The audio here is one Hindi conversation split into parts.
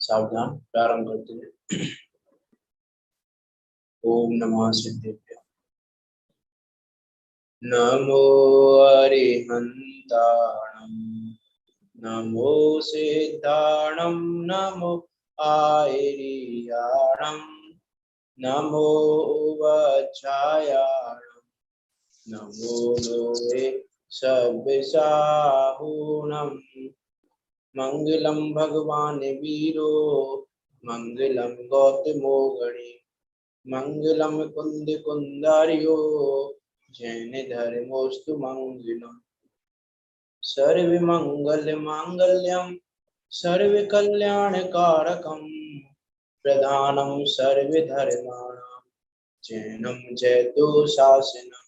सावधान, प्रारंभ करते हैं। ओम नमः सिद्धेभ्य। नमो अरिहंताणं, नमो सिद्धाणं, नमो आयरियाणं, नमो वज्रायाणं, नमो लोहे सव्यसाहूणम्। मंगलम भगवान वीरो, मंगलम गौतमो गणे, मंगलम कुंद कुंदारियो, जैन धर्मोस्तु मंगलम। सर्व मंगल मांगल्यम, सर्व कल्याण कारकम, प्रधानम सर्व धर्माणां, जैनम जयतु शासनम,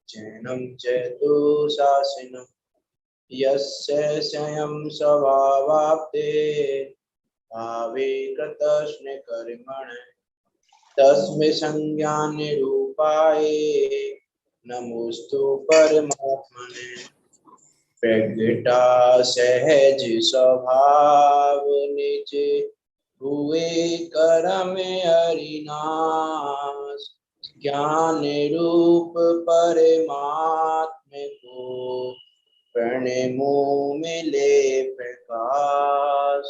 जैनम जयतु शासनम। यस्य स्वयं स्वभावाप्ते, भावे कृतस्न कर्मण, तस्मै संज्ञानिरूपाय, नमोस्तु परमात्मने। प्रगटा सहज स्वभाव निज, हुए करम हरिनाश। ज्ञान रूप परमात्म को, प्रणमो मिले प्रकाश,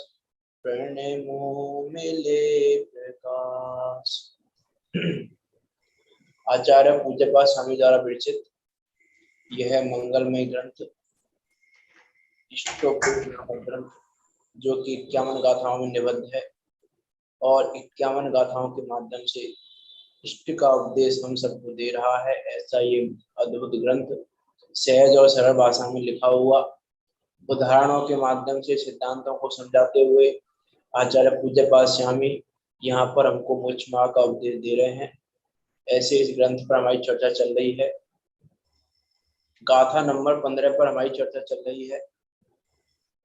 प्रणमो मिले प्रकाश। आचार्य पूज्यपाद स्वामी द्वारा विरचित यह मंगलमय ग्रंथ, इष्टोपदेश नामक ग्रंथ, जो कि 51 गाथाओं में निबद्ध है और 51 गाथाओं के माध्यम से इष्ट का उपदेश हम सबको दे रहा है। ऐसा ये अद्भुत ग्रंथ सहज और सरल भाषा में लिखा हुआ, उदाहरणों के माध्यम से सिद्धांतों को समझाते हुए आचार्य पूज्यपाद स्वामी यहाँ पर हमको मोक्ष मार्ग का उपदेश दे रहे हैं। ऐसे इस ग्रंथ पर हमारी चर्चा चल रही है। गाथा नंबर 15 पर हमारी चर्चा चल रही है।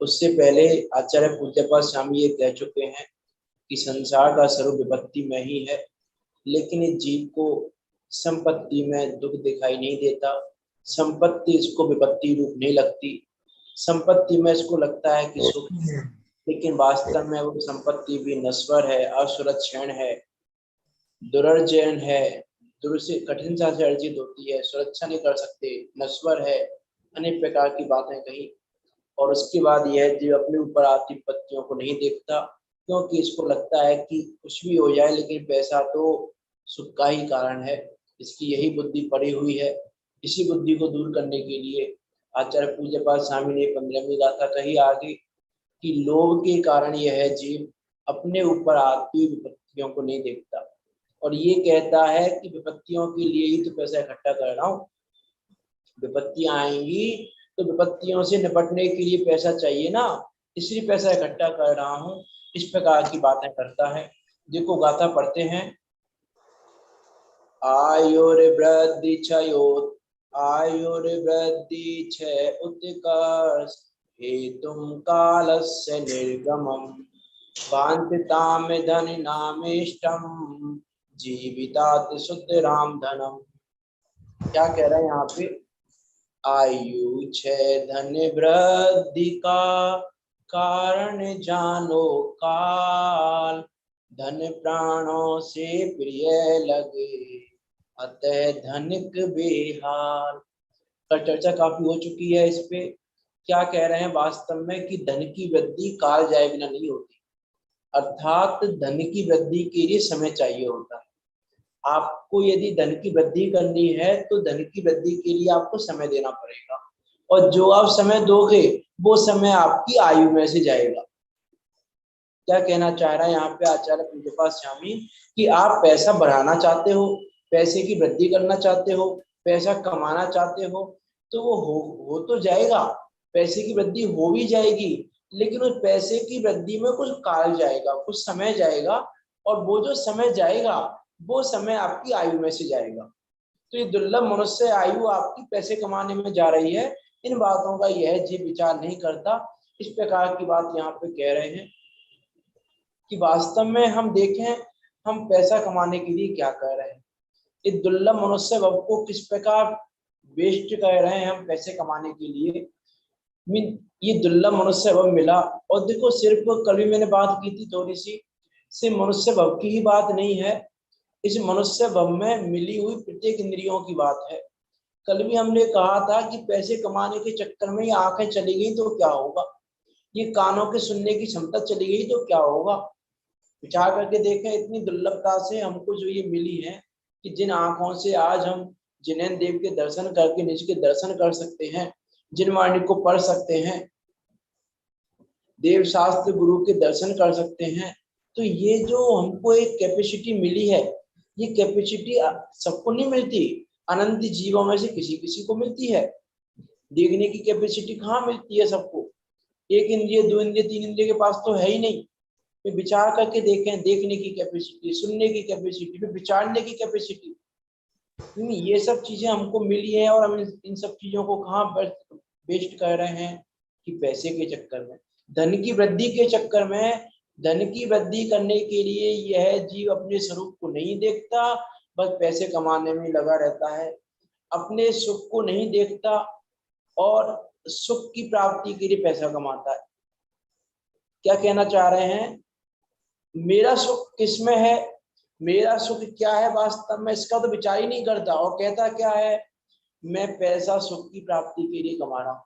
उससे पहले आचार्य पूज्यपाद स्वामी ये कह चुके हैं कि संसार का स्वरूप विपत्ति में ही है, लेकिन इस जीव को संपत्ति में दुख दिखाई नहीं देता। संपत्ति इसको विपत्ति रूप नहीं लगती। संपत्ति में इसको लगता है कि सुख है, लेकिन वास्तव में वो संपत्ति भी नश्वर है, असुरक्षण है, दुर्जन है, दूर से कठिन सा से अर्जित होती है, सुरक्षा नहीं कर सकते, नश्वर है, अनेक प्रकार की बातें कही। और उसके बाद यह जीव अपने ऊपर आती विपत्तियों को नहीं देखता, क्योंकि इसको लगता है कि कुछ भी हो जाए लेकिन पैसा तो सुख का ही कारण है। इसकी यही बुद्धि पड़ी हुई है। इसी बुद्धि को दूर करने के लिए आचार्य पूज्यपाद स्वामी ने 15वीं गाथा कही आगे कि लोभ के कारण यह जीव अपने ऊपर आती विपत्तियों को नहीं देखता और ये कहता है कि विपत्तियों के लिए ही तो पैसा इकट्ठा कर रहा हूँ, विपत्तियां आएंगी तो विपत्तियों से निपटने के लिए पैसा चाहिए ना, इसलिए पैसा इकट्ठा कर रहा हूँ। इस प्रकार की बातें करता है। देखो गाथा पढ़ते हैं। आयुर्वृद्धि क्षयो, आयुर्वृद्धि क्षय उत्कर्ष, हेतुम कालस्य निर्गमम, वांछिताम धनिनामेष्टम, जीवितात शुद्ध राम धनम। क्या कह रहे हैं यहाँ पे? आयु क्षय धन वृद्धि का कारण जानो काल, धन प्राणों से प्रिय लगे, अतः धनिक बेहाल। पर चर्चा काफी हो चुकी है इस पे। क्या कह रहे हैं वास्तव में कि धन की वृद्धि काल जाए बिना नहीं होती, अर्थात धन की वृद्धि के लिए समय चाहिए होता है। आपको यदि धन की वृद्धि करनी है तो धन की वृद्धि के लिए आपको समय देना पड़ेगा, और जो आप समय दोगे वो समय आपकी आयु में से जाएगा। क्या कहना चाह रहा है यहाँ पे आचार्य पूज्यपाद स्वामी कि आप पैसा बढ़ाना चाहते हो, पैसे की वृद्धि करना चाहते हो, पैसा कमाना चाहते हो, तो वो हो तो जाएगा, पैसे की वृद्धि हो भी जाएगी, लेकिन उस पैसे की वृद्धि में कुछ काल जाएगा, कुछ समय जाएगा, और वो जो समय जाएगा वो समय आपकी आयु में से जाएगा। तो ये दुर्लभ मनुष्य आयु आपकी पैसे कमाने में जा रही है। इन बातों का यह जीव विचार नहीं करता। इस प्रकार की बात यहाँ पे कह रहे हैं कि वास्तव में हम देखें हम पैसा कमाने के लिए क्या कर रहे हैं। इस दुर्लभ मनुष्य को किस प्रकार वेस्ट कर रहे हैं हम पैसे कमाने के लिए। मीन ये दुर्लभ मनुष्य भव मिला। और देखो सिर्फ कल भी मैंने बात की थी थोड़ी सी, सिर्फ मनुष्य भव की ही बात नहीं है, इस मनुष्य भव में मिली हुई प्रत्येक इंद्रियों की बात है। कल भी हमने कहा था कि पैसे कमाने के चक्कर में ये आंखें चली गई तो क्या होगा, ये कानों के सुनने की क्षमता चली गई तो क्या होगा। विचार करके देखें, इतनी दुर्लभता से हमको जो ये मिली है कि जिन आंखों से आज हम जिनेन्द्र देव के दर्शन करके निज के दर्शन कर सकते हैं, जिन वाणी को पढ़ सकते हैं, देव शास्त्र गुरु के दर्शन कर सकते हैं, तो ये जो हमको एक कैपेसिटी मिली है, ये कैपेसिटी सबको नहीं मिलती, अनंत जीवों में से किसी किसी को मिलती है। देखने की कैपेसिटी कहाँ मिलती है सबको, एक इंद्रिय दो इंद्रिय तीन इंद्रिय के पास तो है ही नहीं। फिर विचार करके देखें, देखने की कैपेसिटी, सुनने की कैपेसिटी, फिर विचारने की कैपेसिटी, ये सब चीजें हमको मिली है और हम इन सब चीजों को कहाँ वेस्ट कर रहे हैं कि पैसे के चक्कर में, धन की वृद्धि के चक्कर में। धन की वृद्धि करने के लिए यह जीव अपने स्वरूप को नहीं देखता, बस पैसे कमाने में लगा रहता है, अपने सुख को नहीं देखता और सुख की प्राप्ति के लिए पैसा कमाता है। क्या कहना चाह रहे हैं, मेरा सुख किसमें है, मेरा सुख क्या है वास्तव में, इसका तो विचार ही नहीं करता और कहता क्या है, मैं पैसा सुख की प्राप्ति के लिए कमा रहा हूं,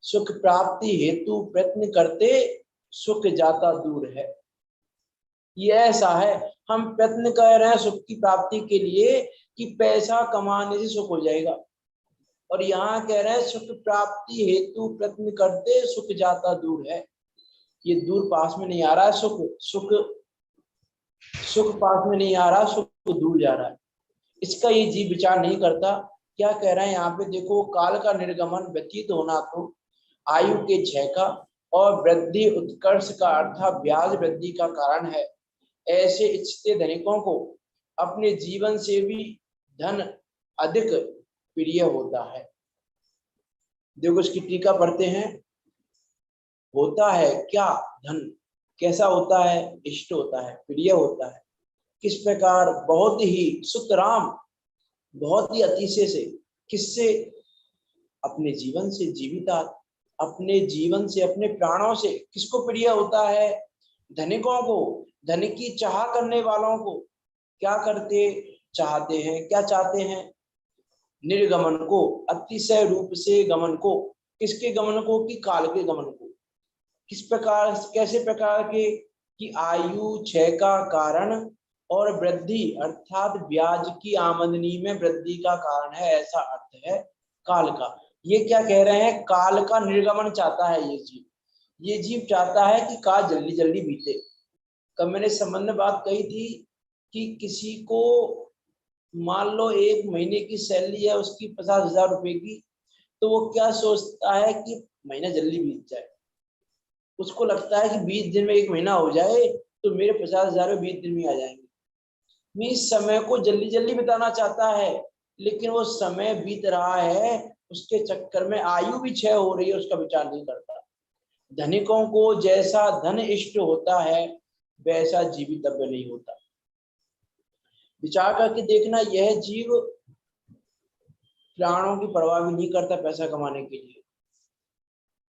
सुख प्राप्ति हेतु प्रयत्न करते सुख जाता दूर है। ये ऐसा है, हम प्रयत्न कर रहे हैं सुख की प्राप्ति के लिए कि पैसा कमाने से सुख हो जाएगा, और यहाँ कह रहे हैं सुख प्राप्ति हेतु प्रयत्न करते सुख जाता दूर है। ये दूर पास में नहीं आ रहा है, सुख सुख सुख पास में नहीं आ रहा, सुख दूर जा रहा है, इसका ये जीव विचार नहीं करता। क्या कह रहे हैं यहाँ पे देखो, काल का निर्गमन व्यतीत होना तो आयु के क्षय का और वृद्धि उत्कर्ष का अर्थात ब्याज वृद्धि का कारण है। ऐसे इच्छते धनिकों को अपने जीवन से भी धन अधिक प्रिय होता है। देखो इसकी टीका पढ़ते हैं, होता है क्या धन, कैसा होता है, इष्ट होता है, प्रिय होता है, किस प्रकार, बहुत ही सुतराम, बहुत ही अतिशय से, किससे, अपने जीवन से, जीविता, अपने जीवन से, अपने प्राणों से। किसको प्रिय होता है, धनिकों को, धन की चाह करने वालों को। क्या करते, चाहते हैं, क्या चाहते हैं, निर्गमन को, अतिशय रूप से गमन को। किसके गमन को, कि काल के गमन को। किस प्रकार, कैसे प्रकार के, कि आयु क्षय का कारण और वृद्धि अर्थात ब्याज की आमदनी में वृद्धि का कारण है, ऐसा अर्थ है काल का। ये क्या कह रहे हैं, काल का निर्गमन चाहता है ये जीव, ये जीव चाहता है कि काल जल्दी जल्दी बीते। कब मैंने इस संबंध में बात कही थी कि किसी को मान लो 1 महीने की सैलरी है उसकी 50,000 रुपए की, तो वो क्या सोचता है कि महीना जल्दी बीत जाए, उसको लगता है कि 20 दिन में 1 महीना हो जाए तो मेरे 50,000 20 दिन में आ जाएंगे। मैं इस समय को जल्दी जल्दी बिताना चाहता है, लेकिन वो समय बीत रहा है, उसके चक्कर में आयु भी क्षय हो रही है, उसका विचार नहीं करता। धनिकों को जैसा धन इष्ट होता है वैसा जीवितव्य नहीं होता। विचार करके देखना, यह जीव प्राणों की परवाह भी नहीं करता पैसा कमाने के लिए,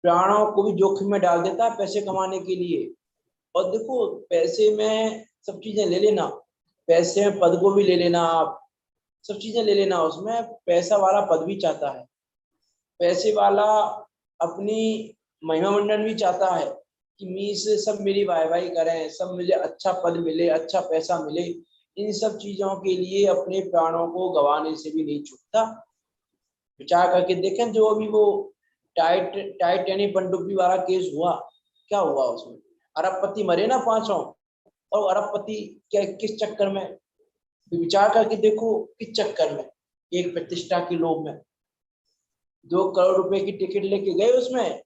प्राणों को भी जोखिम में डाल देता है पैसे कमाने के लिए। और देखो पैसे में सब चीजें ले लेना, पैसे में पद को भी ले लेना, आप सब चीजें ले लेना, उसमें पैसा वाला पद भी चाहता है, पैसे वाला अपनी महिमा मंडन भी चाहता है कि मी से सब मेरी वाहवाही करें, सब मुझे अच्छा पद मिले, अच्छा पैसा मिले। इन सब चीजों के लिए अपने प्राणों को गंवाने से भी नहीं चूकता। विचार करके देखें, जो अभी वो टाइटैनिक पनडुब्बी वाला केस हुआ, क्या हुआ उसमें, अरबपति मरे ना पांचों, और अरबपति क्या किस चक्कर में, विचार करके देखो किस चक्कर में, एक प्रतिष्ठा के लोभ में 2 करोड़ रुपए की टिकट लेके गए उसमें,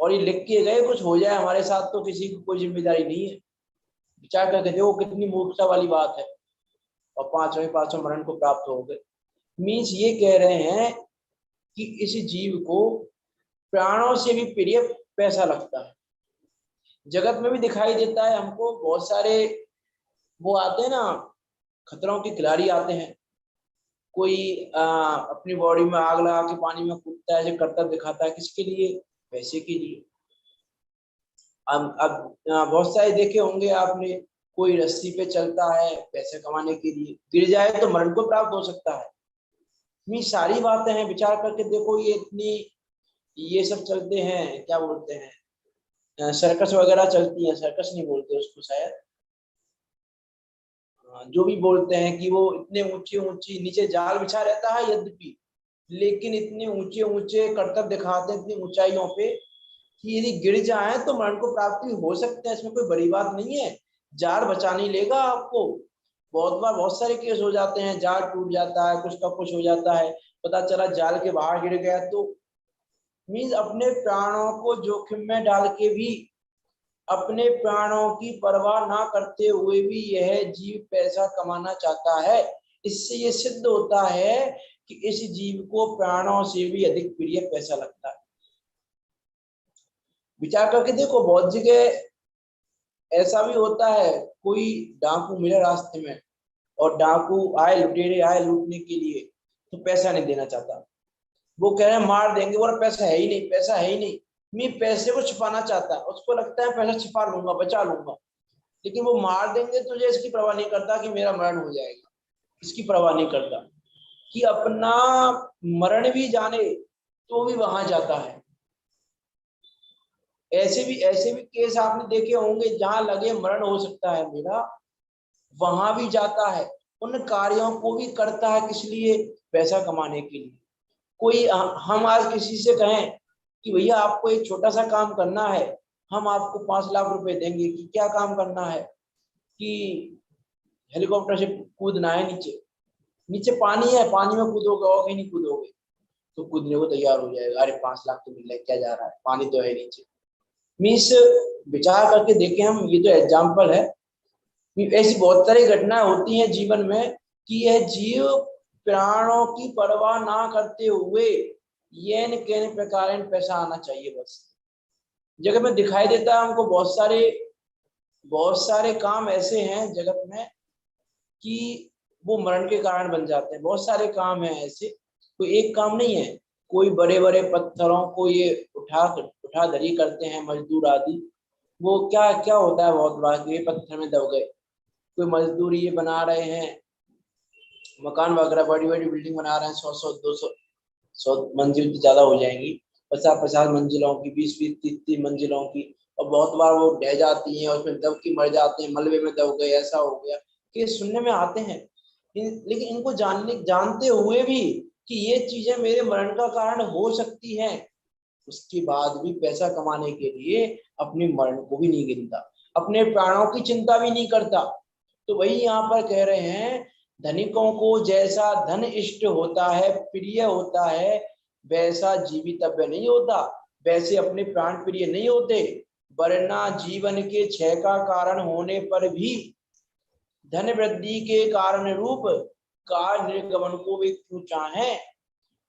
और ये लिख के गए कुछ हो जाए हमारे साथ तो किसी की कोई जिम्मेदारी नहीं है। विचार करके देखो कितनी मूर्खता वाली बात है, और पांचों मरण को प्राप्त हो गए। मीन्स ये कह रहे हैं कि इस जीव को प्राणों से भी प्रिय पैसा लगता है। जगत में भी दिखाई देता है हमको, बहुत सारे वो आते हैं ना, खतरों के खिलाड़ी आते हैं, कोई अपनी बॉडी में आग लगा के पानी में कूदता है, जो कर्तव्य दिखाता है, किसके लिए? पैसे के लिए। अब बहुत सारे देखे होंगे आपने, कोई रस्सी पे चलता है पैसे कमाने के लिए, गिर जाए तो मरण को प्राप्त हो सकता है। इतनी सारी बातें हैं, विचार करके देखो। ये सब चलते हैं, क्या बोलते हैं, सर्कस वगैरह चलती है, सर्कस नहीं बोलते उसको शायद, जो भी बोलते हैं कि वो इतने ऊंचे ऊंची, नीचे जाल बिछा रहता है यद्यपि, लेकिन इतने ऊंचे ऊंचे करतब दिखाते हैं इतनी ऊंचाइयों पे कि यदि गिर जाए तो मरण को प्राप्ति हो सकते हैं। इसमें कोई बड़ी बात नहीं है, जाल बचा नहीं लेगा आपको। बहुत बार बहुत सारे केस हो जाते हैं, जाल टूट जाता है, कुछ का कुछ हो जाता है, पता चला जाल के बाहर गिर गया, तो मीन्स अपने प्राणों को जोखिम में डाल के भी, अपने प्राणों की परवाह ना करते हुए भी यह जीव पैसा कमाना चाहता है। इससे ये सिद्ध होता है कि इस जीव को प्राणों से भी अधिक प्रिय पैसा लगता है। विचार करके देखो, बहुत जगह ऐसा भी होता है, कोई डाकू मिले रास्ते में और डाकू आए, लुटेरे आए लूटने के लिए, तो पैसा नहीं देना चाहता, वो कह रहे हैं मार देंगे, वो पैसा है ही नहीं, पैसा है ही नहीं। मैं पैसे को छिपाना चाहता है, उसको लगता है पैसा छिपा लूंगा, बचा लूंगा, लेकिन वो मार देंगे तुझे, इसकी परवाह नहीं करता कि मेरा मरण हो जाएगा, इसकी परवाह नहीं करता कि अपना मरण भी जाने तो भी वहां जाता है। ऐसे भी केस आपने देखे होंगे, जहां लगे मरण हो सकता है मेरा, वहां भी जाता है, उन कार्यों को भी करता है, किस लिए? पैसा कमाने के लिए। कोई हम आज किसी से कहें कि भैया आपको एक छोटा सा काम करना है, हम आपको 5 लाख रुपए देंगे, कि क्या काम करना है? कि हेलीकॉप्टर से कूदना है नीचे, नीचे पानी है, पानी में कूदोगे और कहीं नहीं कूदोगे, तो कूदने को तैयार हो जाएगा, अरे 5 लाख तो मिल रहा है, क्या जा रहा है, पानी तो है नीचे। मीन्स विचार करके देखें हम, ये तो एग्जाम्पल है, ऐसी बहुत सारी घटनाएं होती हैं जीवन में कि यह जीव प्राणों की परवाह ना करते हुए येन केन प्रकार पैसा आना चाहिए, बस जगत में दिखाई देता है हमको। बहुत सारे काम ऐसे हैं जगत में कि वो मरण के कारण बन जाते हैं। बहुत सारे काम हैं ऐसे, कोई एक काम नहीं है। कोई बड़े बड़े पत्थरों को ये उठा धरी करते हैं मजदूर आदि, वो क्या क्या होता है, बहुत बार ये पत्थर में दब गए। कोई मजदूर ये बना रहे हैं मकान वगैरह, बड़ी बड़ी बिल्डिंग बना रहे हैं, 100 100 200 100 मंजिल तो ज्यादा हो जाएंगी, 50 50 मंजिलों की, 20 20 30 30 मंजिलों की, और बहुत बार वो ढह जाती हैं, उसमें दब के मर जाते हैं, मलबे में दब गए, ऐसा हो गया, कि सुनने में आते हैं। लेकिन इनको जानते हुए भी कि ये चीजें मेरे मरण का कारण हो सकती हैं, उसके बाद भी पैसा कमाने के लिए अपने मरण को भी नहीं गिनता, अपने प्राणों की चिंता भी नहीं करता। तो वही यहाँ पर कह रहे हैं, धनिकों को जैसा धन इष्ट होता है, प्रिय होता है, वैसा जीवितव्य नहीं होता, वैसे अपने प्राण प्रिय नहीं होते, वरना जीवन के क्षय का कारण होने पर भी धन वृद्धि के कारण रूप कार्य निर्गमन को भी क्यों चाहे।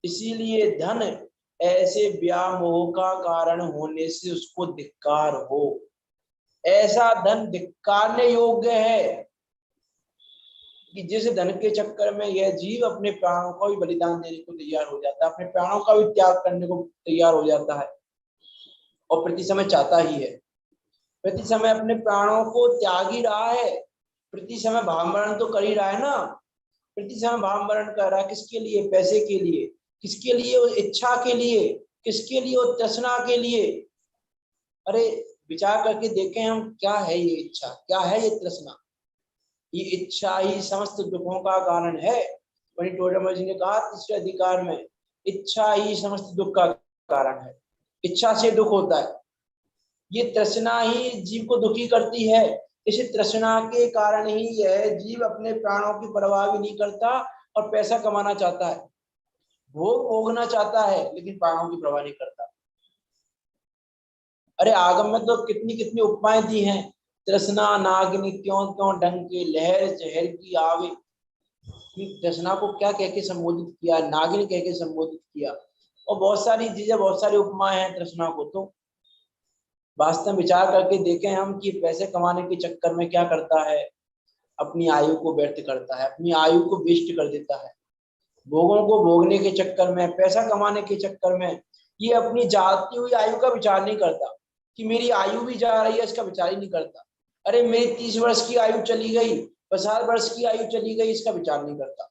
इसीलिए धन ऐसे व्यामोह का कारण होने से उसको धिक्कार हो। ऐसा धन धिक्कारने योग्य है कि जिस धन के चक्कर में यह जीव अपने प्राणों का भी बलिदान देने को तैयार हो जाता है, अपने प्राणों का भी त्याग करने को तैयार हो जाता है, और प्रति समय चाहता ही है, प्रति समय अपने प्राणों को त्याग ही रहा है, प्रति समय भावमरण तो कर ही रहा है ना, प्रति समय भावमरण कर रहा है, किसके लिए? पैसे के लिए। किसके लिए? इच्छा के लिए। किसके लिए? तृष्णा के लिए। अरे विचार करके देखें हम, क्या है ये इच्छा, क्या है ये तृष्णा? ये इच्छा ही समस्त दुखों का कारण है। वहीं टोडरमल जी ने कहा तीसरे अधिकार में, इच्छा ही समस्त दुख का कारण है, इच्छा से दुख होता है, ये तृष्णा ही जीव को दुखी करती है। इस तृष्णा के कारण ही यह जीव अपने प्राणों की परवाह भी नहीं करता और पैसा कमाना चाहता है, भोग भोगना चाहता है, लेकिन प्राणों की परवाह नहीं करता। अरे आगम में तो कितनी कितनी उपमाएं दी हैं, तृष्णा नागिनी क्यों क्यों डंके, लहर जहर की आवे। तृष्णा को क्या कह के संबोधित किया? नागिन कह के संबोधित किया। और बहुत सारी चीजें, बहुत सारी उपमाएं हैं तृष्णा को। तो वास्तव विचार करके देखें हम कि पैसे कमाने के चक्कर में क्या करता है, अपनी आयु को व्यर्थ करता है, अपनी आयु को वेस्ट कर देता है। भोगों को भोगने के चक्कर में, पैसा कमाने के चक्कर में ये अपनी जाती हुई आयु का विचार नहीं करता कि मेरी आयु भी जा रही है, इसका विचार ही नहीं करता। अरे मेरी 30 वर्ष की आयु चली गई, 50 वर्ष की आयु चली गई, इसका विचार नहीं करता।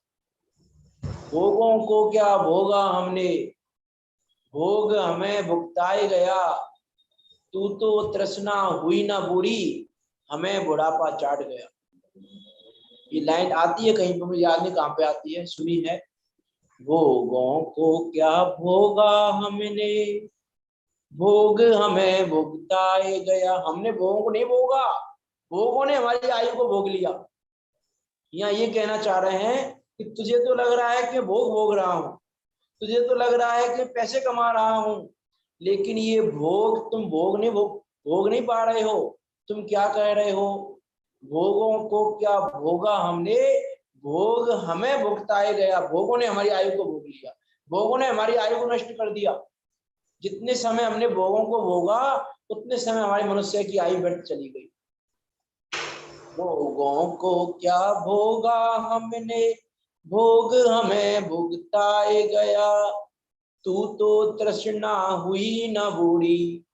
भोगों को क्या भोगा हमने, भोग हमें भुगताए गया, तू तो तृष्णा हुई ना बूढ़ी, हमें बुढ़ापा चाट गया। ये लाइन आती है कहीं पर, मुझे याद नहीं कहाँ पे आती है, सुनी है। भोगों को क्या भोगा हमने, भोग हमें भुगताए गया। हमने भोगों को नहीं भोगा, भोगों ने हमारी आयु को भोग लिया। यहाँ ये कहना चाह रहे हैं कि तुझे तो लग रहा है कि भोग भोग रहा हूं, तुझे तो लग रहा है कि पैसे कमा रहा हूं, लेकिन ये भोग तुम भोग नहीं पा रहे हो। तुम क्या कह रहे हो, भोगों को क्या भोगा हमने, भोग हमें भुगताए गया। भोगों ने हमारी आयु को भोग लिया, भोगों ने हमारी आयु को नष्ट कर दिया। जितने समय हमने भोगों को भोगा उतने समय हमारी मनुष्य की आयु बढ़ती चली गई। भोगों को क्या भोगा हमने, भोग हमें भुगताए गया, तू तो तृष्णा हुई न बूढ़ी।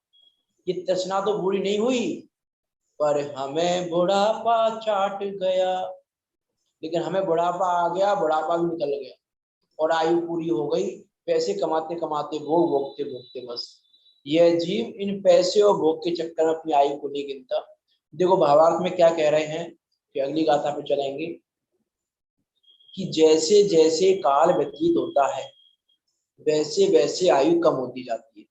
ये तृष्णा तो बूढ़ी नहीं हुई, पर हमें बुढ़ापा चाट गया। लेकिन हमें बुढ़ापा आ गया, बुढ़ापा भी निकल गया और आयु पूरी हो गई। पैसे कमाते कमाते, भोग भोगते भोगते बस यह जीव इन पैसे और भोग के चक्कर में अपनी आयु को नहीं गिनता। देखो भावार्थ में क्या कह रहे हैं, कि अगली गाथा पे चलेंगे, कि जैसे जैसे काल व्यतीत होता है वैसे वैसे आयु कम होती जाती है।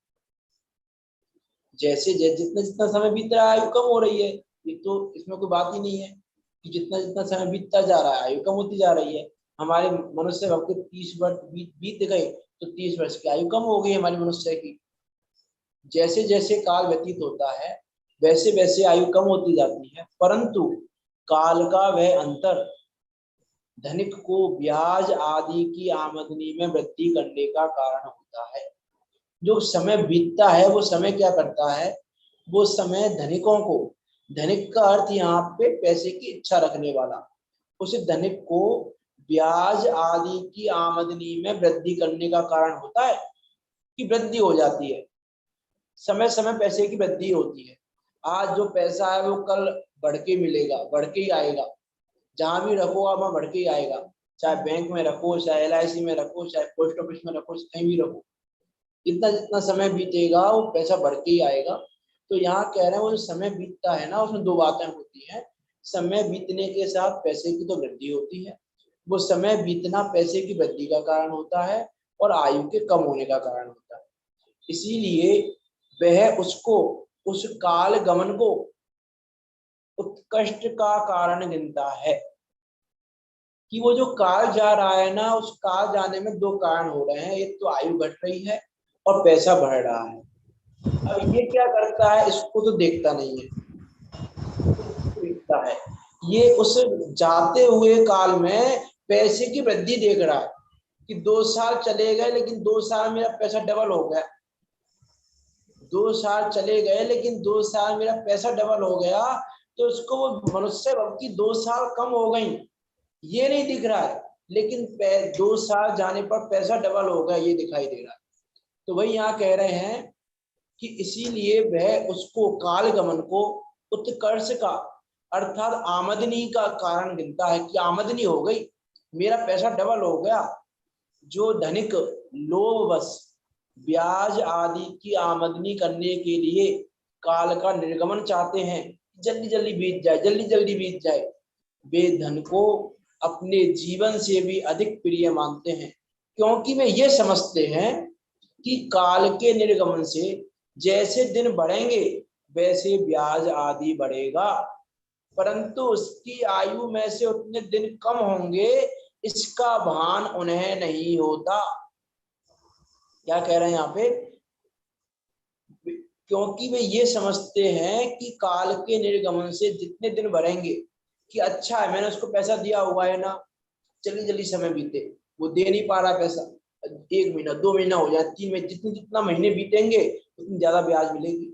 जैसे जितना जितना समय बीत रहा है आयु कम हो रही है, ये तो इसमें कोई बात ही नहीं है कि जितना जितना समय बीतता जा रहा है आयु कम होती जा रही है। हमारे मनुष्य भक्त 30 वर्ष बीत गए तो 30 वर्ष की आयु कम हो गई हमारी मनुष्य की। जैसे जैसे काल व्यतीत होता है वैसे वैसे आयु कम होती जाती है, परंतु काल का वह अंतर धनिक को ब्याज आदि की आमदनी में वृद्धि करने का कारण होता है। जो समय बीतता है वो समय क्या करता है, वो समय धनिकों को, धनिक का अर्थ यहाँ पे पैसे की इच्छा रखने वाला, उस धनिक को ब्याज आदि की आमदनी में वृद्धि करने का कारण होता है कि वृद्धि हो जाती है। समय समय पैसे की वृद्धि होती है। आज जो पैसा है वो कल बढ़ के मिलेगा, बढ़ के ही आएगा। जहां भी रखो आप वहां बढ़ के ही आएगा, चाहे बैंक में रखो, चाहे LIC में रखो, चाहे पोस्ट ऑफिस में रखो, कहीं भी रखो। जितना जितना समय बीतेगा वो पैसा बढ़ के ही आएगा। तो यहाँ कह रहे हैं वो जो समय बीतता है ना, उसमें दो बातें होती हैं। समय बीतने के साथ पैसे की तो वृद्धि होती है, वो समय बीतना पैसे की वृद्धि का कारण होता है और आयु के कम होने का कारण होता है। इसीलिए वह उसको, उस काल गमन को उत्कृष्ट का कारण गिनता है। कि वो जो काल जा रहा है ना, उस काल जाने में दो कारण हो रहे हैं, एक तो आयु घट रही है और पैसा बढ़ रहा है। अब ये क्या करता है, इसको तो देखता नहीं है, देखता है ये उस जाते हुए काल में पैसे की वृद्धि देख रहा है कि 2 साल चले गए लेकिन 2 साल मेरा पैसा डबल हो गया। 2 साल चले गए लेकिन 2 साल मेरा पैसा डबल हो गया, तो उसको वो मनुष्य की 2 साल कम हो गई ये नहीं दिख रहा है, लेकिन 2 साल जाने पर पैसा डबल हो गया ये दिखाई दे रहा है। तो वही यहाँ कह रहे हैं कि इसीलिए वह उसको काल गमन को उत्कर्ष का अर्थात आमदनी का कारण गिनता है कि आमदनी हो गई, मेरा पैसा डबल हो गया। जो धनिक लोभवश ब्याज आदि की आमदनी करने के लिए काल का निर्गमन चाहते हैं, जल्दी जल्दी बीत जाए, जल्दी जल्दी बीत जाए, वे धन को अपने जीवन से भी अधिक प्रिय मानते हैं, क्योंकि वे ये समझते हैं कि काल के निर्गमन से जैसे दिन बढ़ेंगे वैसे ब्याज आदि बढ़ेगा, परंतु उसकी आयु में से उतने दिन कम होंगे इसका भान उन्हें नहीं होता। क्या कह रहे हैं यहाँ पे, क्योंकि वे ये समझते हैं कि काल के निर्गमन से जितने दिन बढ़ेंगे कि अच्छा है मैंने उसको पैसा दिया हुआ है ना, जल्दी जल्दी समय बीते, वो दे नहीं पा रहा पैसा, 1 महीना 2 महीना हो जाए, 3 महीने, जितने जितना महीने बीतेंगे उतनी ज्यादा ब्याज मिलेगी।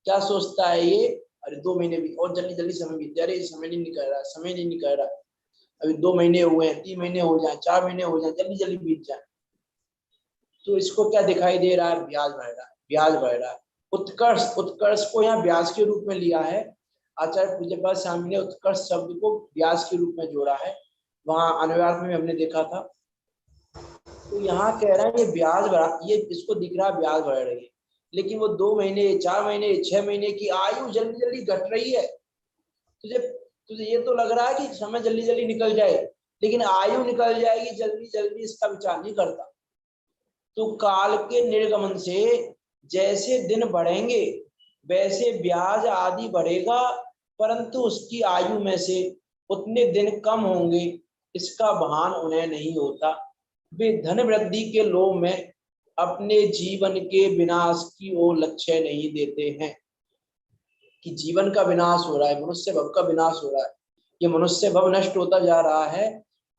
क्या सोचता है ये, अरे 2 महीने भी और जल्दी जल्दी समय बीते, अरे समय नहीं निकल रहा, समय नहीं निकल रहा। अभी 2 महीने हुए हैं, 3 महीने हो जाए, 4 महीने हो जाए, जल्दी जल्दी बीत जाए, तो इसको क्या दिखाई दे रहा है? ब्याज बढ़ रहा है, ब्याज बढ़ रहा है। उत्कर्ष, उत्कर्ष को यहाँ ब्याज के रूप में लिया है। आचार्य पूज्यपाद स्वामी ने उत्कर्ष शब्द को ब्याज के रूप में जोड़ा है, वहां अनुवाद में हमने देखा था। तो यहाँ कह रहा है ये ब्याज बढ़ा, ये इसको दिख रहा है ब्याज बढ़ रही है, लेकिन वो 2 महीने, 4 महीने, 6 महीने की आयु जल्दी जल्दी घट रही है। तुझे तुझे ये तो लग रहा है कि समय जल्दी जल्दी निकल जाए, लेकिन आयु निकल जाएगी जल्दी जल्दी, इसका विचार नहीं करता। तो काल के निर्गमन से जैसे दिन बढ़ेंगे वैसे ब्याज आदि बढ़ेगा, परंतु उसकी आयु में से उतने दिन कम होंगे, इसका भान उन्हें नहीं होता। वे धन वृद्धि के लोभ में अपने जीवन के विनाश की ओर लक्ष्य नहीं देते हैं, कि जीवन का विनाश हो रहा है, मनुष्य भव का विनाश हो रहा है, ये मनुष्य भव नष्ट होता जा रहा है,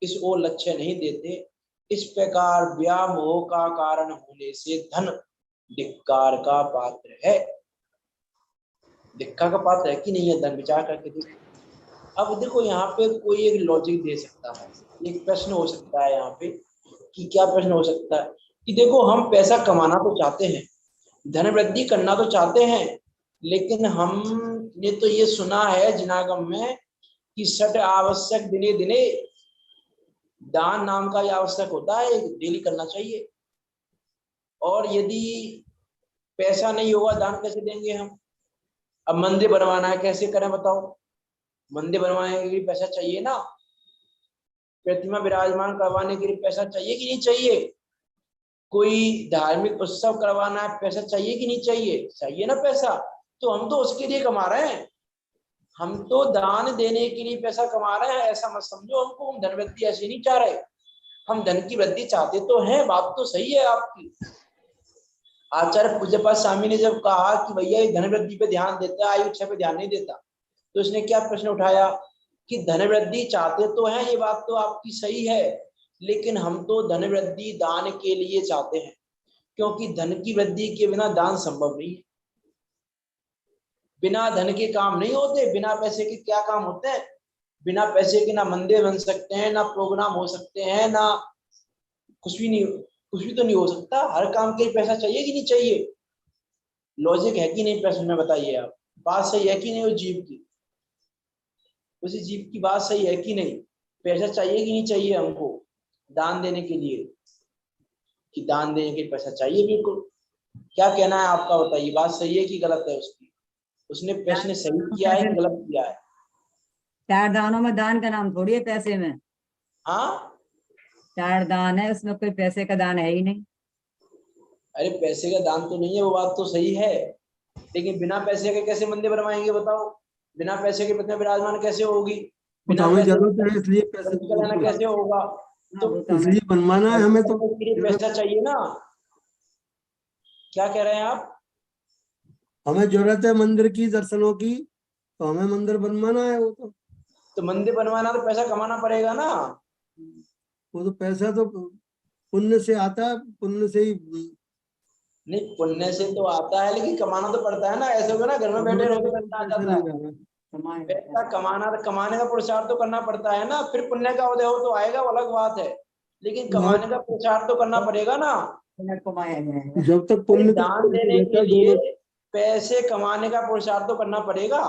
इस ओर लक्ष्य नहीं देते। इस प्रकार व्यामोह का कारण होने से धन धिक्कार का पात्र है। धिक्कार का पात्र है कि नहीं है धन? विचार करके देखो। अब देखो यहाँ पे कोई एक लॉजिक दे सकता है, एक प्रश्न हो सकता है यहाँ पे, कि क्या प्रश्न हो सकता है कि देखो हम पैसा कमाना तो चाहते हैं, धन वृद्धि करना तो चाहते हैं, लेकिन हमने तो ये सुना है जिनागम में कि षट आवश्यक दिने दिने दान नाम का ये आवश्यक होता है, डेली करना चाहिए। और यदि पैसा नहीं होगा दान कैसे देंगे हम? अब मंदिर बनवाना है, कैसे करें बताओ? मंदिर बनवाने के लिए पैसा चाहिए ना, प्रतिमा विराजमान करवाने के लिए पैसा चाहिए कि नहीं चाहिए? कोई धार्मिक उत्सव करवाना है, पैसा चाहिए कि नहीं चाहिए? चाहिए ना पैसा। तो हम तो उसके लिए कमा रहे हैं, हम तो दान देने के लिए पैसा कमा रहे हैं, ऐसा मत समझो हमको, हम धन वृद्धि ऐसे नहीं चाह रहे, हम धन की वृद्धि चाहते तो हैं, बात तो सही है आपकी। आचार्य पूज्यपाद स्वामी ने जब कहा कि भैया ये धन वृद्धि पे ध्यान देता है, आयु 6 पे ध्यान नहीं देता, तो इसने क्या प्रश्न उठाया कि धन वृद्धि चाहते तो हैं, ये बात तो आपकी सही है, लेकिन हम तो धन वृद्धि दान के लिए चाहते हैं, क्योंकि धन की वृद्धि के बिना दान संभव नहीं है। बिना धन के काम नहीं होते, बिना पैसे के क्या काम होते हैं? बिना पैसे के ना मंदिर बन सकते हैं, ना प्रोग्राम हो सकते हैं, ना कुछ भी नहीं, कुछ भी तो नहीं हो सकता। हर काम के लिए पैसा चाहिए कि नहीं चाहिए? लॉजिक है कि नहीं प्रश्न में? बताइए आप, बात सही है कि नहीं उस जीव की? उसी जीव की बात सही है कि नहीं? पैसा चाहिए कि नहीं चाहिए हमको दान देने के लिए? कि दान देने के लिए पैसा चाहिए, बिल्कुल। क्या कहना है आपका, बताइए, बात सही है कि गलत है उसकी? उसने प्रश्न सही किया है कि गलत किया है? 4 दानों में दान का नाम थोड़ी है पैसे में। हाँ, 4 दान है, उसमें कोई पैसे का दान है ही नहीं। अरे पैसे का दान तो नहीं है, वो बात तो सही है, लेकिन बिना पैसे के कैसे मंदिर बनवाएंगे बताओ? बिना पैसे के प्रतिमा विराजमान कैसे होगी? बिना हमें पैसे जरूरत है इसलिए पैसे खर्च कराना कैसे होगा? तो इसलिए बनवाना है हमें, तो के लिए पैसा चाहिए ना। क्या कह रहे हैं आप? हमें जरूरत है मंदिर की, दर्शनों की, तो हमें मंदिर बनवाना है। तो मंदिर बनवाना तो पैसा कमाना पड़ेगा ना। वो तो पैसा तो पुण्य से आता है, पुण्य से ही। नहीं, पुण्य से तो आता है, लेकिन कमाना तो पड़ता है ना। ऐसे होगा ना घर में बैठे रहो तो पैसा आ पैसा जाता नहीं है? आ रहा। पैसा कमाने का पुरुषार्थ तो करना पड़ता है ना, फिर पुण्य का उदय हो तो आएगा, वो अलग बात है, लेकिन कमाने का पुरुषार्थ तो करना पड़ेगा ना। जब तक पुण्य का दान देने रहता के है लिए दोनों। पैसे कमाने का पुरुषार्थ तो करना पड़ेगा,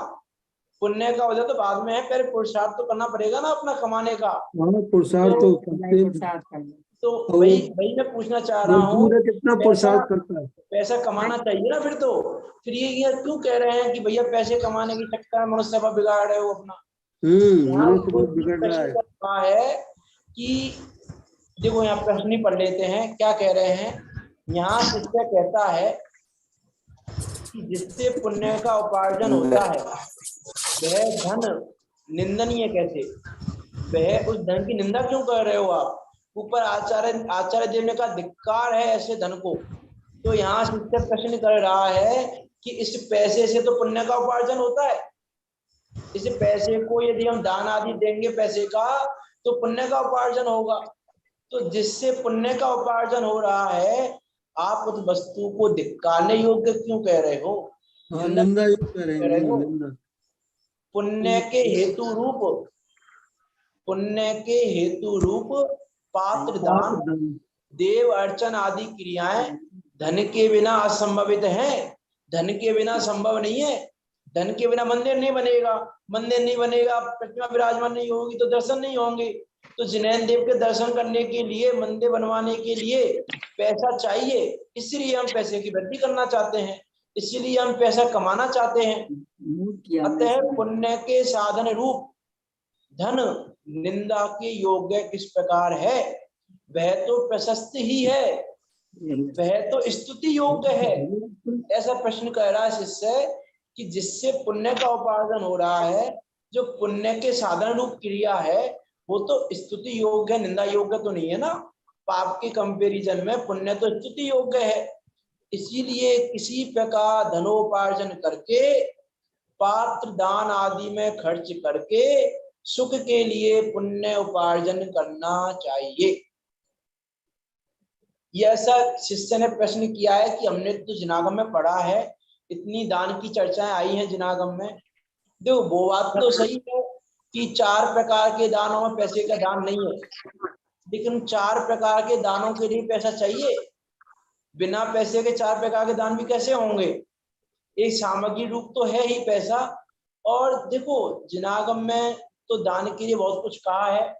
पुण्य का उदय तो बाद में है, पहले पुरुषार्थ तो करना पड़ेगा ना अपना कमाने का। पुरुषार्थ तो करते हैं। तो वही वही मैं पूछना चाह रहा हूँ, मजदूर कितना पुरुषार्थ करता है। पैसा कमाना चाहिए ना फिर तो। फिर ये क्यों कह रहे हैं कि भैया पैसे कमाने की चक्कर में मनुष्य सभा बिगाड़ रहे हो अपना? यहाँ मनुष्य बहुत कोई बिगड़ रहा प्रश्न है। कर रहा है कि देखो, यहाँ प्रश्न ही पढ़ लेते हैं क्या कह रहे हैं। यहाँ शिष्य कहता है कि जिससे पुण्य का उपार्जन होता है वह धन निंदनीय कैसे? वह उस धन की निंदा क्यों कर रहे हो आप? ऊपर आचार्य देव ने कहा धिक्कार है ऐसे धन को। तो यहाँ शिक्षक प्रश्न कर रहा है कि इस पैसे से तो पुण्य का उपार्जन होता है, इस पैसे को यदि हम दान आदि देंगे पैसे का तो पुण्य का उपार्जन होगा। तो जिससे पुण्य का उपार्जन हो रहा है, आप उस वस्तु को धिक्कारने योग्य क्यों कह रहे हो? निंदा ही करेंगे, कह रहे हो? निंदा। पुण्य के हेतु रूप पुण्य के हेतु रूप पात्र दान, देव अर्चन आदि क्रियाएं धन के बिना असंभवित हैं। धन के बिना संभव नहीं है। धन के बिना मंदिर नहीं बनेगा, मंदिर नहीं बनेगा, प्रतिमा विराजमान नहीं होगी तो दर्शन नहीं होंगे। तो जिनैन देव के दर्शन करने के लिए, मंदिर बनवाने के लिए पैसा चाहिए, इसलिए हम पैसे की वृद्धि करना चाहते हैं, इसलिए हम पैसा कमाना चाहते हैं। अतः पुण्य के साधन रूप धन निंदा के योग्य किस प्रकार है? वह तो प्रशस्त ही है, वह तो स्तुति योग्य है। ऐसा प्रश्न कह रहा है शिष्य कि जिससे पुण्य का उपार्जन हो रहा है, जो पुण्य के साधन रूप क्रिया है, वो तो स्तुति योग्य, निंदा योग्य तो नहीं है ना। पाप के कंपैरिजन में पुण्य तो स्तुति योग्य है। इसीलिए किसी प्रकार धनोपार्जन करके, पात्र दान आदि में खर्च करके सुख के लिए पुण्य उपार्जन करना चाहिए। यह ऐसा शिष्य ने प्रश्न किया है कि हमने तो जिनागम में पढ़ा है, इतनी दान की चर्चाएं आई हैं जिनागम में। देखो वो बात तो सही है कि 4 प्रकार के दानों में पैसे का दान नहीं है, लेकिन 4 प्रकार के दानों के लिए पैसा चाहिए। बिना पैसे के 4 प्रकार के दान भी कैसे होंगे? एक सामग्री रूप तो है ही पैसा। और देखो जिनागम में तो दान के लिए बहुत कुछ कहा है।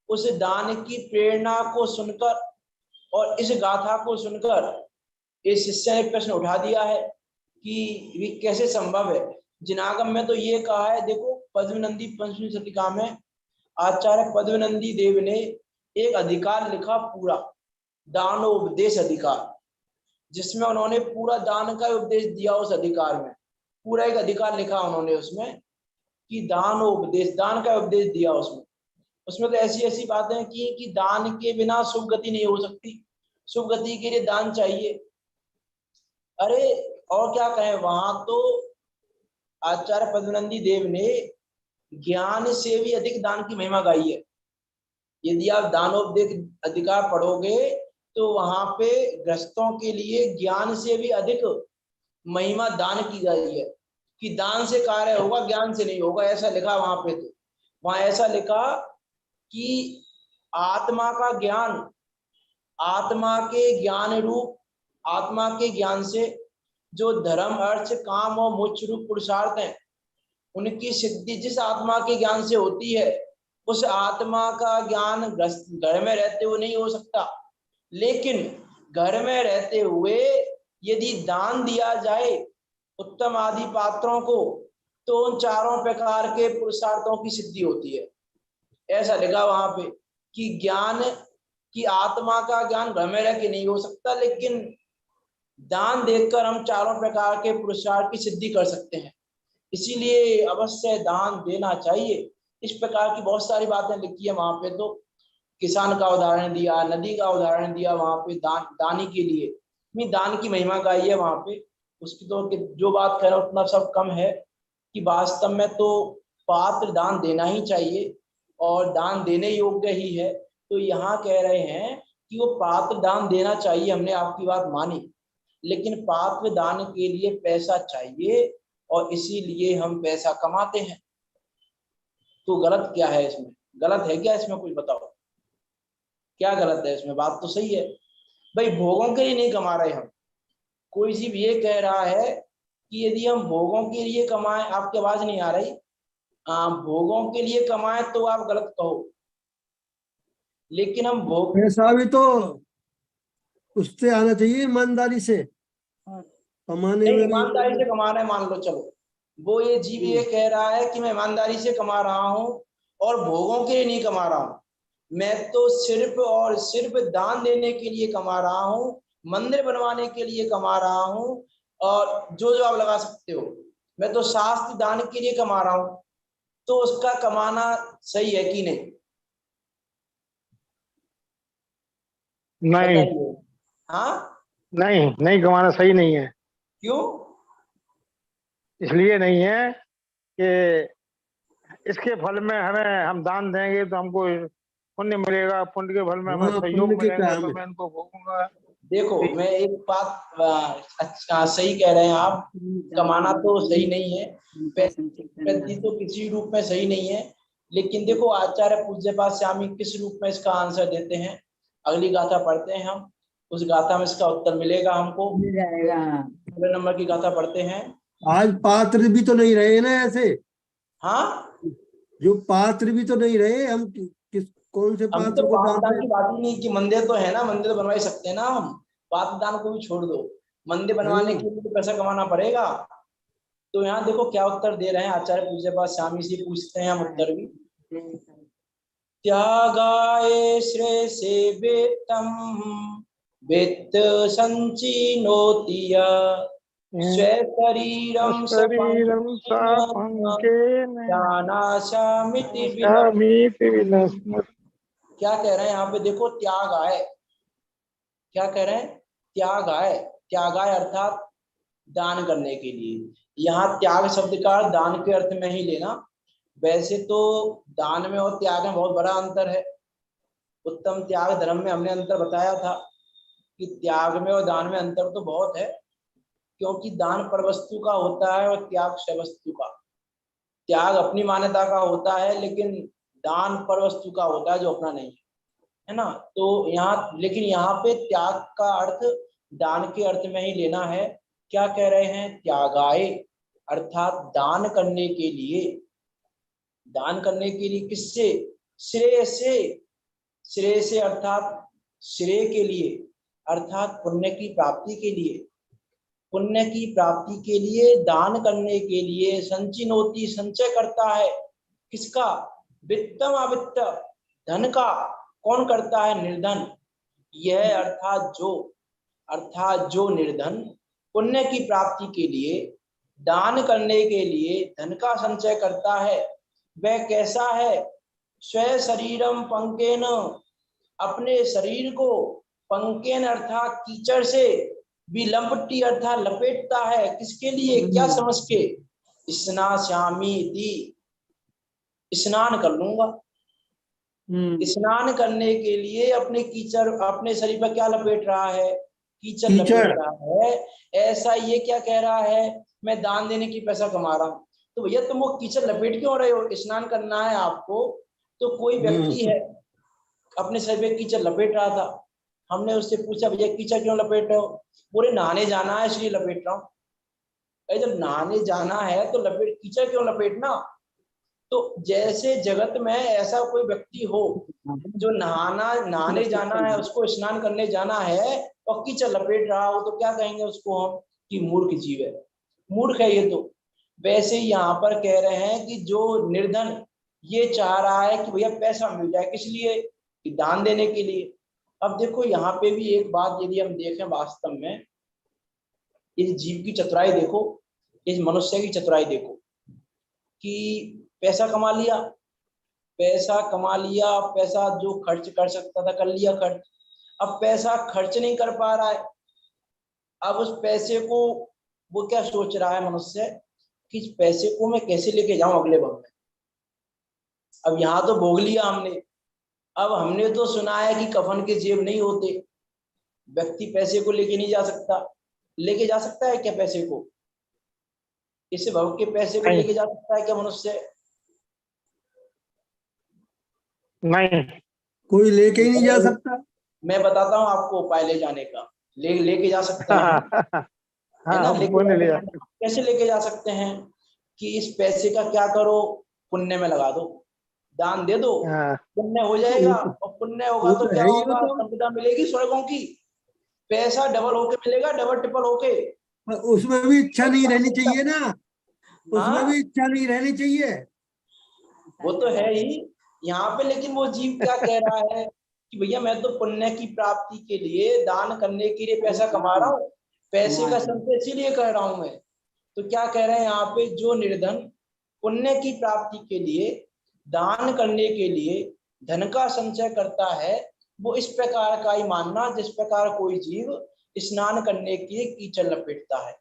उस दान की प्रेरणा को सुनकर और इस गाथा को सुनकर इस शिष्य ने प्रश्न उठा दिया है कि ये कैसे संभव है। जिनागम में तो ये कहा है, देखो पद्मनंदी पंचमी शतिका में आचार्य पद्मनंदी देव ने एक अधिकार लिखा, पूरा दानोपदेश अधिकार, जिसमें उन्होंने पूरा दान का उपदेश दिया। उस अधिकार में पूरा एक अधिकार लिखा उन्होंने उसमें कि दानोपदेश, दान का उपदेश दिया उसमें तो ऐसी ऐसी बातें की कि दान के बिना शुभ गति नहीं हो सकती, शुभ गति के लिए दान चाहिए। अरे और क्या कहें, वहां तो आचार्य पद्मनंदी देव ने ज्ञान से भी अधिक दान की महिमा गाई है। यदि आप दानोपदेश अधिकार पढ़ोगे तो वहां पे ग्रस्तों के लिए ज्ञान से भी अधिक महिमा दान की गई है कि दान से कार्य होगा, ज्ञान से नहीं होगा, ऐसा लिखा वहां पे। तो वहां ऐसा लिखा कि आत्मा का ज्ञान, आत्मा के ज्ञान रूप, आत्मा के ज्ञान से जो धर्म अर्थ काम और मोक्ष रूप पुरुषार्थ हैं, उनकी सिद्धि जिस आत्मा के ज्ञान से होती है, उस आत्मा का ज्ञान घर में रहते हुए नहीं हो सकता। लेकिन घर में रहते हुए यदि दान दिया जाए उत्तम आदि पात्रों को, तो उन 4 प्रकार के पुरुषार्थों की सिद्धि होती है। ऐसा लिखा वहां पे कि ज्ञान की, आत्मा का ज्ञान घर में रह के नहीं हो सकता, लेकिन दान देकर हम 4 प्रकार के पुरुषार्थ की सिद्धि कर सकते हैं। इसीलिए अवश्य दान देना चाहिए। इस प्रकार की बहुत सारी बातें लिखी है वहां पे। तो किसान का उदाहरण दिया, नदी का उदाहरण दिया वहां पे, दानी के लिए दान की महिमा गाई है वहां पे। उसकी तो जो बात कह रहा हूं उतना सब कम है कि वास्तव में तो पात्र दान देना ही चाहिए और दान देने योग्य ही है। तो यहाँ कह रहे हैं कि वो पात्र दान देना चाहिए, हमने आपकी बात मानी, लेकिन पात्र दान के लिए पैसा चाहिए और इसीलिए हम पैसा कमाते हैं। तो गलत क्या है इसमें? गलत है क्या इसमें? कुछ बताओ क्या गलत है इसमें? बात तो सही है भाई, भोगों के लिए नहीं कमा रहे हम। कोई सी भी ये कह रहा है कि यदि हम भोगों के लिए कमाएं, आपकी आवाज नहीं आ रही, भोगों के लिए कमाएं तो आप गलत कहो, लेकिन हम भोग, पैसा भी तो उससे आना चाहिए, ईमानदारी से कमाने नहीं में। ईमानदारी से कमा रहे हैं मान लो, चलो वो ये जीव ये कह रहा है कि मैं ईमानदारी से कमा रहा हूँ और भोगों के लिए नहीं कमा रहा हूँ, मैं तो सिर्फ और सिर्फ दान देने के लिए कमा रहा हूँ, मंदिर बनवाने के लिए कमा रहा हूँ, और जो आप लगा सकते हो, मैं तो शास्त्र दान के लिए कमा रहा हूँ। तो उसका कमाना सही है कि नहीं? नहीं, हाँ नहीं कमाना सही नहीं है। क्यों? इसलिए नहीं है कि इसके फल में हम दान देंगे तो हमको पुण्य मिलेगा, पुण्य के फल में हमें सहयोग मिलेगा तो मैं इनको भोगूंगा। देखो मैं एक बात, अच्छा सही कह रहे हैं आप, कमाना तो सही नहीं है, पैसे तो किसी रूप में सही नहीं है, लेकिन देखो आचार्य पूज्यपाद स्वामी किस रूप में इसका आंसर देते हैं। अगली गाथा पढ़ते हैं हम, उस गाथा में इसका उत्तर मिलेगा हमको। मिल जाएगा। अगले नंबर की गाथा पढ़ते हैं। आज पात्र भी तो नहीं रहे ना ऐसे, हाँ, जो पात्र भी तो नहीं रहे, हम किस कौन से हम पात्र तो को दान पात्रदान दें? की बात ही नहीं की। मंदिर तो है ना, मंदिर तो बनवा ही सकते हैं ना हम। पात्रदान को भी छोड़ दो, मंदिर बनवाने के लिए तो पैसा कमाना पड़ेगा। तो यहाँ देखो क्या उत्तर दे रहे हैं आचार्य पूज्यपाद स्वामी से, पूछते हैं हम उत्तर भी। त्यागाय श्रेयसे वेत्तम वित्त संचिनोति स्वशरीरं शरीरम सापंकेन ज्ञानाशामिति शामीति विनश्यति। क्या कह रहे हैं यहाँ पे देखो, त्याग आए। क्या कह रहे हैं? त्याग आए। त्याग आए अर्थात दान करने के लिए। यहाँ त्याग शब्द का दान के अर्थ में ही लेना। वैसे तो दान में और त्याग में बहुत बड़ा अंतर है। उत्तम त्याग धर्म में हमने अंतर बताया था कि त्याग में और दान में अंतर तो बहुत है, क्योंकि दान पर वस्तु का होता है और त्याग स्ववस्तु का। त्याग अपनी मान्यता का होता है, लेकिन दान पर वस्तु का होता है जो अपना नहीं है ना। तो यहाँ लेकिन यहाँ पे त्याग का अर्थ दान के अर्थ में ही लेना है। क्या कह रहे हैं? त्यागाए अर्थात दान करने के लिए। दान करने के लिए किससे? श्रेय से। श्रेय से अर्थात श्रेय के लिए, अर्थात पुण्य की प्राप्ति के लिए। पुण्य की प्राप्ति के लिए दान करने के लिए संचिनोति संचय करता है। किसका? वित्तम अवित्त, धन का। कौन करता है? निर्धन। यह अर्थात जो निर्धन पुण्य की प्राप्ति के लिए दान करने के लिए धन का संचय करता है, वह कैसा है? स्व शरीरम पंकेन, अपने शरीर को पंकेन अर्थात कीचड़ से, विलंबटी अर्थात लपेटता है। किसके लिए? क्या समझ के? स्नास्यामि दी, स्नान कर लूंगा। स्नान करने के लिए अपने कीचड़, अपने शरीर पर क्या लपेट रहा है? कीचड़ लपेट रहा है। ऐसा ये क्या कह रहा है? मैं दान देने की पैसा कमा रहा हूँ। तो भैया तुम वो कीचड़ लपेट क्यों रहे हो? स्नान करना है आपको। तो कोई व्यक्ति है अपने शरीर पे कीचड़ लपेट रहा था, हमने उससे पूछा भैया कीचड़ क्यों लपेट रहे हो? पूरे नहाने जाना है इसलिए लपेट रहा हूँ। जब नहाने जाना है तो लपेट, कीचड़ क्यों लपेटना? तो जैसे जगत में ऐसा कोई व्यक्ति हो जो नहाने जाना है, उसको स्नान करने जाना है और कीचड़ लपेट रहा हो, तो क्या कहेंगे उसको हम? कि मूर्ख जीव है, मूर्ख है ये। तो वैसे यहाँ पर कह रहे हैं कि जो निर्धन ये चाह रहा है कि भैया पैसा मिल जाए, किस लिए? कि दान देने के लिए। अब देखो यहाँ पे भी एक बात यदि हम देखें वास्तव में, इस जीव की चतुराई देखो, इस मनुष्य की चतुराई देखो कि पैसा कमा लिया, पैसा जो खर्च कर सकता था कर लिया खर्च। अब पैसा खर्च नहीं कर पा रहा है। अब उस पैसे को वो क्या सोच रहा है मनुष्य कि इस पैसे को मैं कैसे लेके जाऊं अगले भव में। अब यहाँ तो भोग लिया हमने, अब हमने तो सुना है कि कफन के जेब नहीं होते, व्यक्ति पैसे को लेके नहीं जा सकता। लेके जा सकता है क्या पैसे को? इस भव के पैसे को लेके जा सकता है क्या मनुष्य? नहीं, कोई लेके ही नहीं जा सकता। मैं बताता हूँ आपको उपाय ले जाने का। लेके जा सकते हैं, है ना? कैसे लेके जा सकते हैं? कि इस पैसे का क्या करो? पुण्य में लगा दो, दान दे दो, पुण्य हो जाएगा। और पुण्य होगा तो क्या होगा? संपदा मिलेगी स्वर्गों की, पैसा डबल होके मिलेगा, डबल ट्रिपल होके। उसमें भी इच्छा नहीं रहनी चाहिए ना, उसमें भी इच्छा नहीं रहनी चाहिए। वो तो है ही यहाँ पे, लेकिन वो जीव क्या कह रहा है कि भैया मैं तो पुण्य की प्राप्ति के लिए दान करने के लिए पैसा कमा रहा हूँ, पैसे का संचय इसीलिए कर रहा हूं मैं। तो क्या कह रहे हैं यहाँ पे? जो निर्धन पुण्य की प्राप्ति के लिए दान करने के लिए धन का संचय करता है, वो इस प्रकार का ही मानना जिस प्रकार कोई जीव स्नान करने के लिए कीचड़ लपेटता है।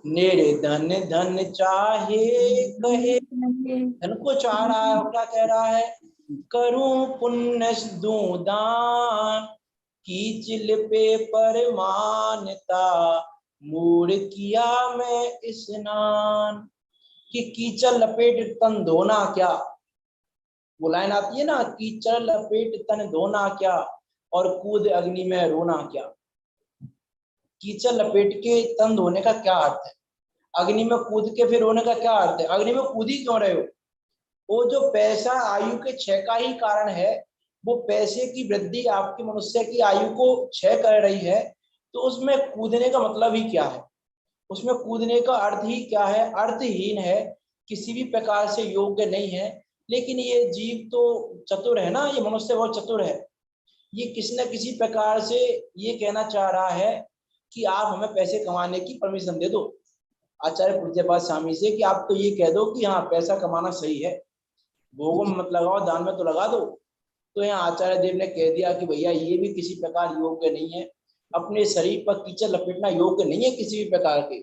निर्धन धन चाहे कहे, धन को चाह रहा है और क्या कह रहा है? करूं पुण्य दूं दान, कीचड़ पे परमानता, मूढ़ किया मैं स्नान। कि कीचड़ लपेट तन धोना क्या? वो लाइन आती है ना, कीचड़ लपेट तन धोना क्या और कूद अग्नि में रोना क्या। कीचड़ लपेट के तन धोने का क्या अर्थ है, अग्नि में कूद के फिर रोने का क्या अर्थ है, अग्नि में कूद ही क्यों रहे हो। वो जो पैसा आयु के क्षय का ही कारण है, वो पैसे की वृद्धि आपकी मनुष्य की आयु को क्षय कर रही है, तो उसमें कूदने का मतलब ही क्या है, उसमें कूदने का अर्थ ही क्या है, अर्थहीन है, किसी भी प्रकार से योग्य नहीं है। लेकिन ये जीव तो चतुर है ना, ये मनुष्य बहुत चतुर है, ये किसी न किसी प्रकार से ये कहना चाह रहा है कि आप हमें पैसे कमाने की परमिशन दे दो आचार्य पूज्यपाद स्वामी से, कि आप तो ये कह दो कि हाँ पैसा कमाना सही है, भोगों में मत लगाओ, दान में तो लगा दो। तो यहाँ आचार्य देव ने कह दिया कि भैया ये भी किसी प्रकार योग्य नहीं है, अपने शरीर पर कीचड़ लपेटना योग्य नहीं है किसी भी प्रकार के।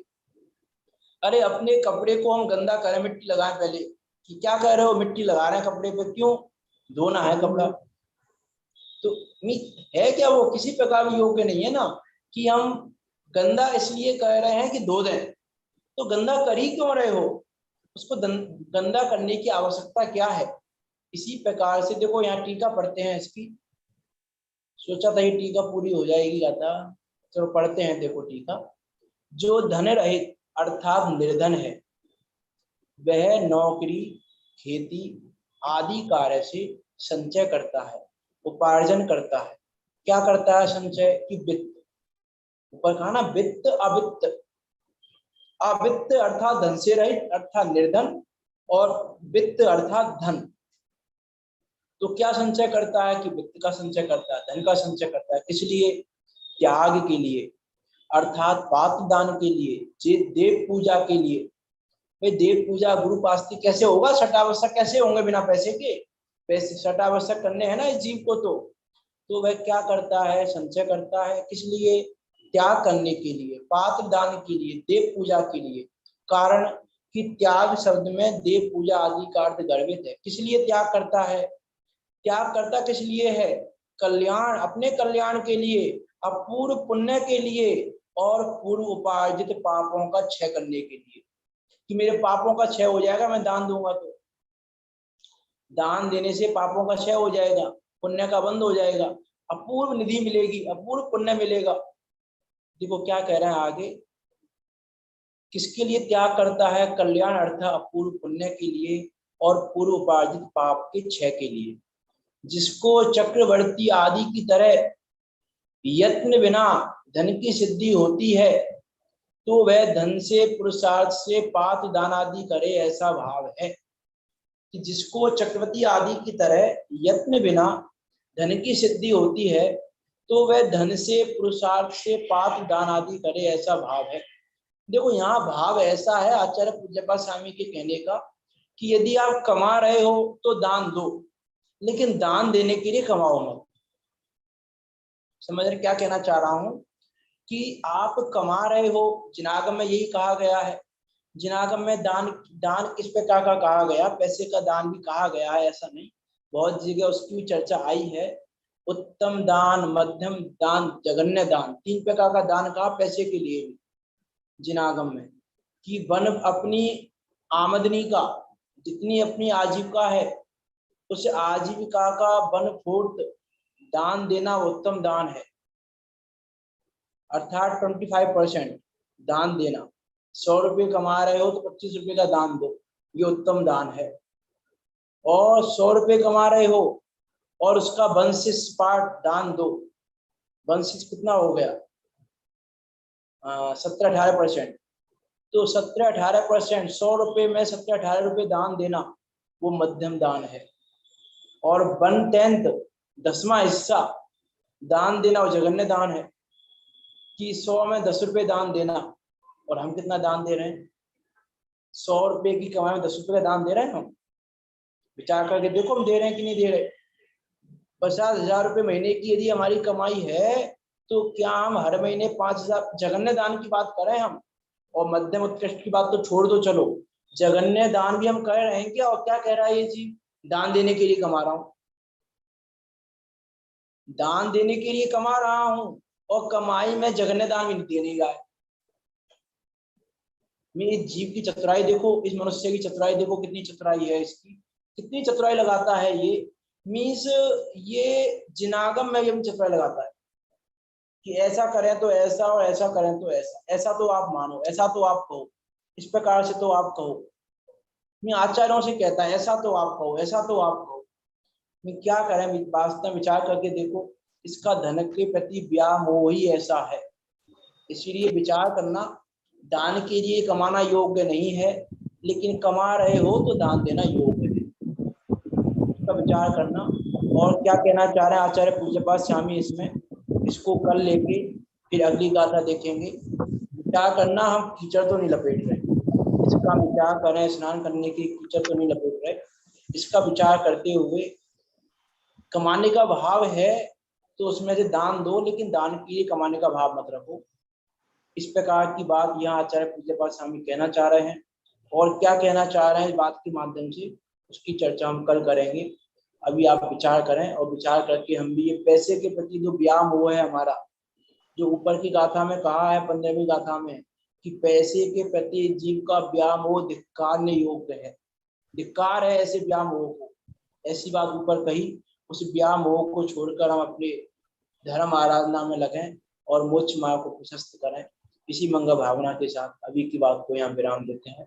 अरे अपने कपड़े को हम गंदा करें, मिट्टी लगाएं पहले, कि क्या कह रहे हो, मिट्टी लगा रहे हैं कपड़े पे, क्यों, धोना है कपड़ा। तो है क्या, वो किसी प्रकार योग्य नहीं है ना, कि हम गंदा इसलिए कह रहे हैं कि धो दें, तो गंदा कर ही क्यों रहे हो, उसको गंदा करने की आवश्यकता क्या है। इसी प्रकार से देखो यहाँ टीका पढ़ते हैं इसकी, सोचा था ये टीका पूरी हो जाएगी गाता, चलो पढ़ते हैं। देखो टीका, जो धन रहित अर्थात निर्धन है, वह नौकरी, खेती आदि कार्य से संचय करता है, उपार्जन करता है। क्या करता है संचय, कि वित्त, ऊपर कहा ना वित्त अवित्त, अवित्त अर्थात धन से रहित अर्थात निर्धन, और वित्त अर्थात धन। तो क्या संचय करता है, कि वित्त का संचय करता है, धन का संचय करता है, किस लिए, त्याग के लिए, अर्थात पात्र दान के लिए, देव पूजा के लिए। भाई देव पूजा गुरु पास्ती कैसे होगा, शटावश्यक कैसे होंगे बिना पैसे के, पैसे शटावश्यक करने हैं ना इस जीव को। तो वह क्या करता है, संचय करता है, किस लिए, त्याग करने के लिए, पात्र दान के लिए, देव पूजा के लिए। कारण कि त्याग शब्द में देव पूजा आदि का अर्थ गर्भित है। किस लिए त्याग करता है, त्याग करता किस लिए है, कल्याण, अपने कल्याण के लिए, अपूर्व पुण्य के लिए, और पूर्व उपार्जित पापों का क्षय करने के लिए, कि मेरे पापों का क्षय हो जाएगा, मैं दान दूंगा तो दान देने से पापों का क्षय हो जाएगा, पुण्य का बंद हो जाएगा, अपूर्व निधि मिलेगी, अपूर्व पुण्य मिलेगा। देखो क्या कह रहे हैं आगे, किसके लिए त्याग करता है, कल्याण अर्थात अपूर्व पुण्य के लिए और पूर्व उपार्जित पाप के क्षय के लिए। जिसको चक्रवर्ती आदि की तरह यत्न बिना धन की सिद्धि होती है, तो वह धन से पुरुषार्थ से पात्र दान आदि करे, ऐसा भाव है। कि जिसको चक्रवर्ती आदि की तरह यत्न बिना धन की सिद्धि होती है, तो वह धन से पुरुषार्थ से पात्र दान आदि करे, ऐसा भाव है। देखो यहाँ भाव ऐसा है आचार्य पूज्यपाद स्वामी के कहने का, कि यदि आप कमा रहे हो तो दान दो, लेकिन दान देने के लिए कमाओ मत। समझ रहे क्या कहना चाह रहा हूं, कि आप कमा रहे हो, जिनागम में यही कहा गया है। जिनागम में दान, दान किस प्रकार का कहा गया, पैसे का दान भी कहा गया है, ऐसा नहीं, बहुत जगह उसकी चर्चा आई है। उत्तम दान, मध्यम दान, जघन्य दान, 3 प्रकार का दान कहा पैसे के लिए भी जिनागम में। कि वन अपनी आमदनी का, जितनी अपनी आजीविका है, उस आजीविका का वन फोर्थ दान देना उत्तम दान है, अर्थात 25% दान देना। 100 रुपये कमा रहे हो तो 25 रुपये का दान दो, ये उत्तम दान है। और 100 रुपये कमा रहे हो और उसका 1/6 पार्ट दान दो, 1/6 कितना हो गया, 17-18%। तो 17-18%, 100 रुपये में 17-18 रुपये दान देना, वो मध्यम दान है। और 1/10, 10वां हिस्सा दान देना, वो जघन्य दान है। कि 100 में 10 रुपये दान देना, और हम कितना दान दे रहे हैं, 100 रुपये की कमाई में 10 रुपये का दान दे रहे हैं हम। विचार करके देखो हम दे रहे हैं कि नहीं दे रहे। 50,000 रुपये महीने की यदि हमारी कमाई है, तो क्या हम हर महीने 5,000, जघन्य दान की बात कर रहे हैं हम। और मध्यम उत्कृष्ट की बात तो छोड़ दो, चलो जघन्य दान भी हम कर रहे हैं क्या। और क्या कह रहा है ये जीव, दान देने के लिए कमा रहा हूं, दान देने के लिए कमा रहा हूं, और कमाई में जघन्य दान भी नहीं देने का है। मैं इस जीव की चतुराई देखो, इस मनुष्य की चतुराई देखो, कितनी चतुराई है इसकी। कितनी चतुराई लगाता है ये, मीन्स ये जिनागम में भी चतुराई लगाता है कि ऐसा करें तो ऐसा और ऐसा करें तो ऐसा, ऐसा तो आप मानो, ऐसा तो आप कहो, इस प्रकार से तो आप कहो। मैं आचार्यों से कहता है ऐसा तो आप कहो, ऐसा तो आप कहो। मैं क्या करें, वास्तव विचार करके देखो, इसका धन के प्रति व्यामोह ही ऐसा है। इसीलिए विचार करना, दान के लिए कमाना योग्य नहीं है, लेकिन कमा रहे हो तो दान देना योग्य है, इसका विचार करना। और क्या कहना चाह रहे हैं आचार्य पूज्यपाद स्वामी इसमें, इसको कल लेके फिर अगली गाथा देखेंगे। विचार करना, हम कीचड़ तो नहीं लपेट रहे, इसका विचार करें, स्नान करने की कीचड़ तो नहीं लपेट रहे, इसका विचार करते हुए कमाने का भाव है तो उसमें से दान दो, लेकिन दान के लिए कमाने का भाव मत रखो। इस प्रकार की बात यहाँ आचार्य पूज्यपाद स्वामी कहना चाह रहे हैं। और क्या कहना चाह रहे हैं इस बात के माध्यम से, उसकी चर्चा हम कल करेंगे। अभी आप विचार करें, और विचार करके हम भी ये पैसे के प्रति जो व्यामोह है हमारा, जो ऊपर की गाथा में कहा है 15वीं गाथा में कि पैसे के प्रति जीव का व्यामोह धिक्कारने योग्य है, धिक्कार है ऐसे व्यामोह को, ऐसी बात ऊपर कही। उस व्यामोह को छोड़कर हम अपने धर्म आराधना में लगें और मोक्ष मार्ग को प्रशस्त करें। इसी मंगल भावना के साथ अभी की बात को यहाँ विराम देते हैं।